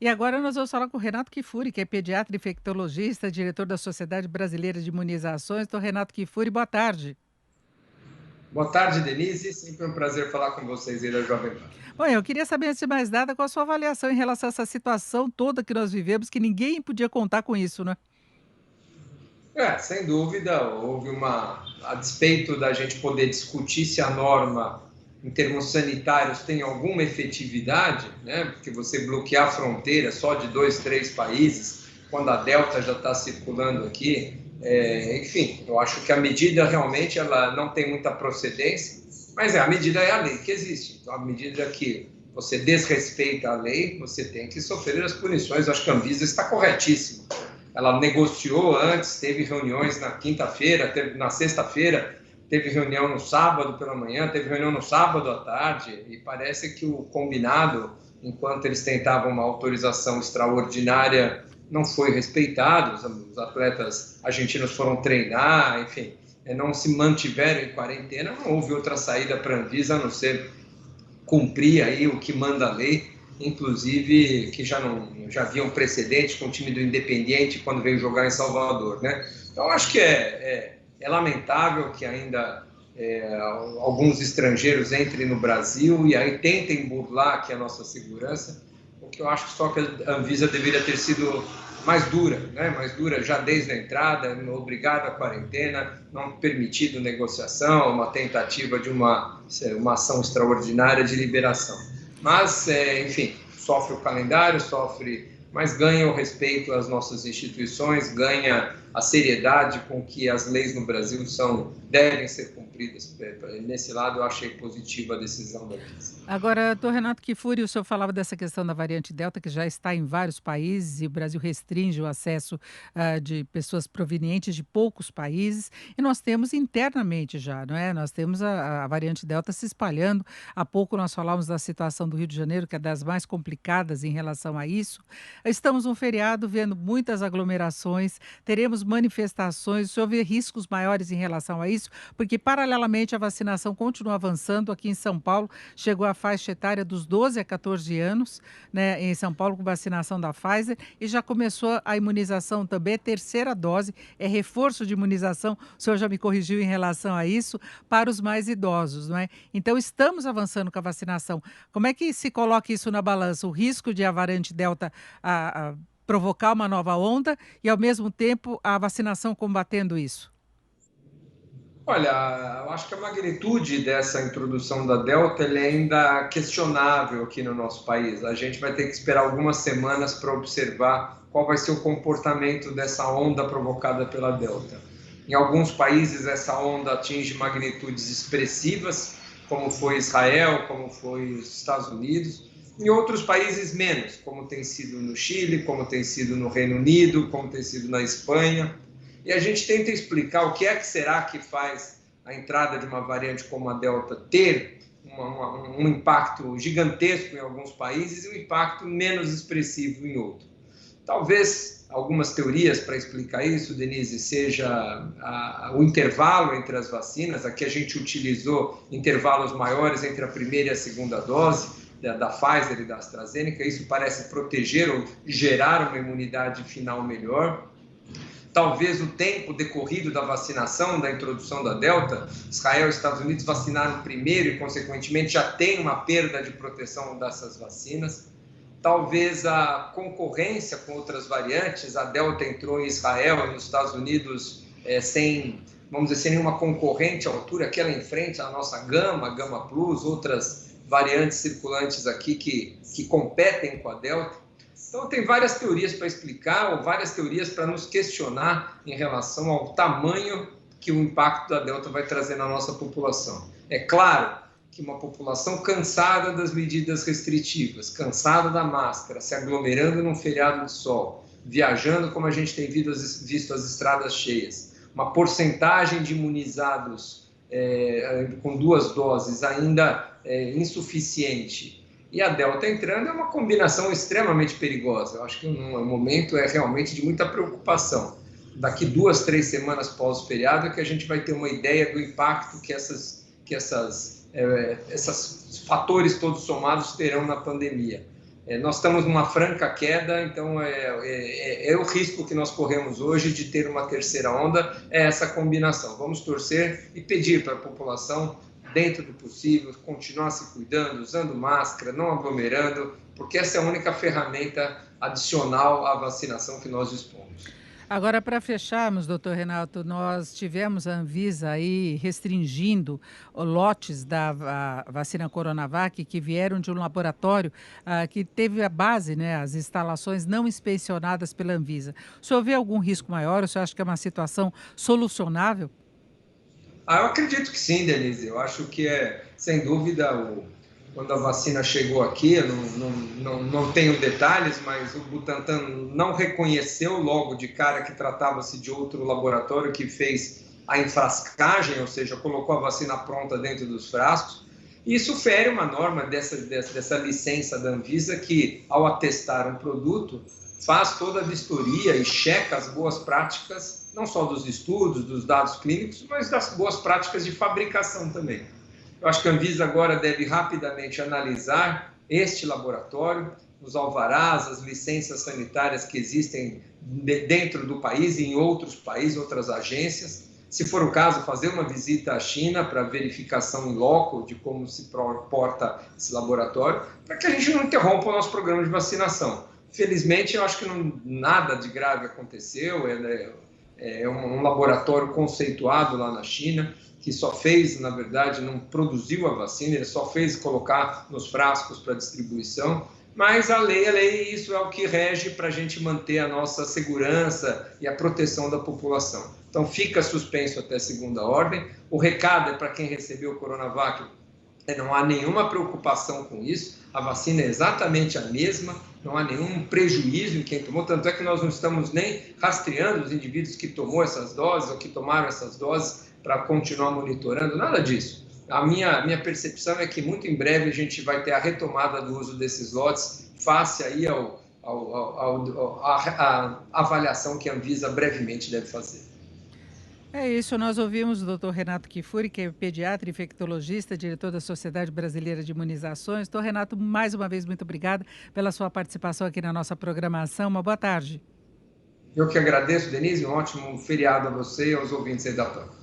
E agora nós vamos falar com o Renato Kifuri, que é pediatra infectologista, diretor da Sociedade Brasileira de Imunizações. Então, Renato Kifuri, boa tarde. Boa tarde, Denise. Sempre um prazer falar com vocês aí da Jovem Pan. Bom, eu queria saber, antes de mais nada, qual a sua avaliação em relação a essa situação toda que nós vivemos, que ninguém podia contar com isso, né? Sem dúvida, houve a despeito da gente poder discutir se a norma, em termos sanitários, tem alguma efetividade, né? Porque você bloquear a fronteira só de 2, 3 países, quando a Delta já está circulando aqui, enfim, eu acho que a medida realmente ela não tem muita procedência, mas a medida é a lei que existe. Então, à medida que você desrespeita a lei, você tem que sofrer as punições. Eu acho que a Anvisa está corretíssima. Ela negociou antes, teve reuniões na quinta-feira, na sexta-feira, teve reunião no sábado pela manhã, teve reunião no sábado à tarde, e parece que o combinado, enquanto eles tentavam uma autorização extraordinária, não foi respeitado. Os atletas argentinos foram treinar, enfim, não se mantiveram em quarentena. Não houve outra saída para a Anvisa a não ser cumprir aí o que manda a lei, inclusive que já havia um precedente com o time do Independiente quando veio jogar em Salvador, né? Então acho que é lamentável que ainda alguns estrangeiros entrem no Brasil e aí tentem burlar aqui a nossa segurança, o que eu acho só que a Anvisa deveria ter sido mais dura, né? Mais dura já desde a entrada, obrigada à quarentena, não permitido negociação, uma tentativa de uma ação extraordinária de liberação. Mas, enfim, sofre o calendário, mas ganha o respeito às nossas instituições, ganha a seriedade com que as leis no Brasil devem ser cumpridas. Nesse lado, eu achei positiva a decisão da Anvisa. Agora, doutor Renato Kifuri, o senhor falava dessa questão da variante Delta, que já está em vários países, e o Brasil restringe o acesso de pessoas provenientes de poucos países, e nós temos internamente já, não é? Nós temos a variante Delta se espalhando. Há pouco nós falávamos da situação do Rio de Janeiro, que é das mais complicadas em relação a isso. Estamos num feriado vendo muitas aglomerações, teremos manifestações. O senhor vê riscos maiores em relação a isso? Porque, paralelamente, a vacinação continua avançando. Aqui em São Paulo, chegou a faixa etária dos 12 a 14 anos, né, em São Paulo, com vacinação da Pfizer, e já começou a imunização também, terceira dose, é reforço de imunização, o senhor já me corrigiu em relação a isso, para os mais idosos, não é? Então, estamos avançando com a vacinação. Como é que se coloca isso na balança? O risco de a variante Delta provocar uma nova onda e, ao mesmo tempo, a vacinação combatendo isso? Olha, eu acho que a magnitude dessa introdução da Delta ele é ainda questionável aqui no nosso país. A gente vai ter que esperar algumas semanas para observar qual vai ser o comportamento dessa onda provocada pela Delta. Em alguns países, essa onda atinge magnitudes expressivas, como foi Israel, como foi os Estados Unidos. Em outros países, menos, como tem sido no Chile, como tem sido no Reino Unido, como tem sido na Espanha. E a gente tenta explicar o que é que será que faz a entrada de uma variante como a Delta ter um impacto gigantesco em alguns países e um impacto menos expressivo em outros. Talvez algumas teorias para explicar isso, Denise, seja o intervalo entre as vacinas. Aqui a gente utilizou intervalos maiores entre a primeira e a segunda dose da Pfizer e da AstraZeneca. Isso parece proteger ou gerar uma imunidade final melhor. Talvez o tempo decorrido da vacinação, da introdução da Delta, Israel e Estados Unidos vacinaram primeiro e, consequentemente, já tem uma perda de proteção dessas vacinas. Talvez a concorrência com outras variantes, a Delta entrou em Israel e nos Estados Unidos sem, vamos dizer, sem nenhuma concorrente à altura, que ela enfrente a nossa Gama Plus, outras variantes circulantes aqui que competem com a Delta. Então, tem várias teorias para explicar, ou várias teorias para nos questionar em relação ao tamanho que o impacto da Delta vai trazer na nossa população. É claro que uma população cansada das medidas restritivas, cansada da máscara, se aglomerando num feriado de sol, viajando como a gente tem visto as estradas cheias, uma porcentagem de imunizados com 2 doses ainda insuficiente, e a Delta entrando é uma combinação extremamente perigosa. Eu acho que o momento é realmente de muita preocupação. Daqui 2, 3 semanas pós-feriado é que a gente vai ter uma ideia do impacto que esses fatores todos somados terão na pandemia. Nós estamos numa franca queda, então é o risco que nós corremos hoje de ter uma terceira onda, é essa combinação. Vamos torcer e pedir para a população, dentro do possível, continuar se cuidando, usando máscara, não aglomerando, porque essa é a única ferramenta adicional à vacinação que nós dispomos. Agora, para fecharmos, doutor Renato, nós tivemos a Anvisa aí restringindo lotes da vacina Coronavac que vieram de um laboratório que teve a base, né, as instalações não inspecionadas pela Anvisa. O senhor vê algum risco maior? O senhor acha que é uma situação solucionável? Eu acredito que sim, Denise. Eu acho que sem dúvida, quando a vacina chegou aqui, eu não tenho detalhes, mas o Butantan não reconheceu logo de cara que tratava-se de outro laboratório que fez a enfrascagem, ou seja, colocou a vacina pronta dentro dos frascos. E isso fere uma norma dessa licença da Anvisa que, ao atestar um produto, faz toda a vistoria e checa as boas práticas, não só dos estudos, dos dados clínicos, mas das boas práticas de fabricação também. Eu acho que a Anvisa agora deve rapidamente analisar este laboratório, os alvarás, as licenças sanitárias que existem dentro do país e em outros países, outras agências. Se for o caso, fazer uma visita à China para verificação em loco de como se porta esse laboratório, para que a gente não interrompa o nosso programa de vacinação. Felizmente, eu acho que nada de grave aconteceu. É um laboratório conceituado lá na China, que só fez, na verdade, não produziu a vacina, ele só fez colocar nos frascos para distribuição, mas a lei, isso é o que rege para a gente manter a nossa segurança e a proteção da população. Então, fica suspenso até segunda ordem. O recado é para quem recebeu o Coronavac, não há nenhuma preocupação com isso, a vacina é exatamente a mesma, não há nenhum prejuízo em quem tomou, tanto é que nós não estamos nem rastreando os indivíduos que tomou essas doses ou que tomaram essas doses para continuar monitorando, nada disso. A minha percepção é que muito em breve a gente vai ter a retomada do uso desses lotes face aí à avaliação que a Anvisa brevemente deve fazer. É isso, nós ouvimos o doutor Renato Kifuri, que é pediatra, infectologista, diretor da Sociedade Brasileira de Imunizações. Doutor Renato, mais uma vez, muito obrigada pela sua participação aqui na nossa programação. Uma boa tarde. Eu que agradeço, Denise, um ótimo feriado a você e aos ouvintes aí da PAN.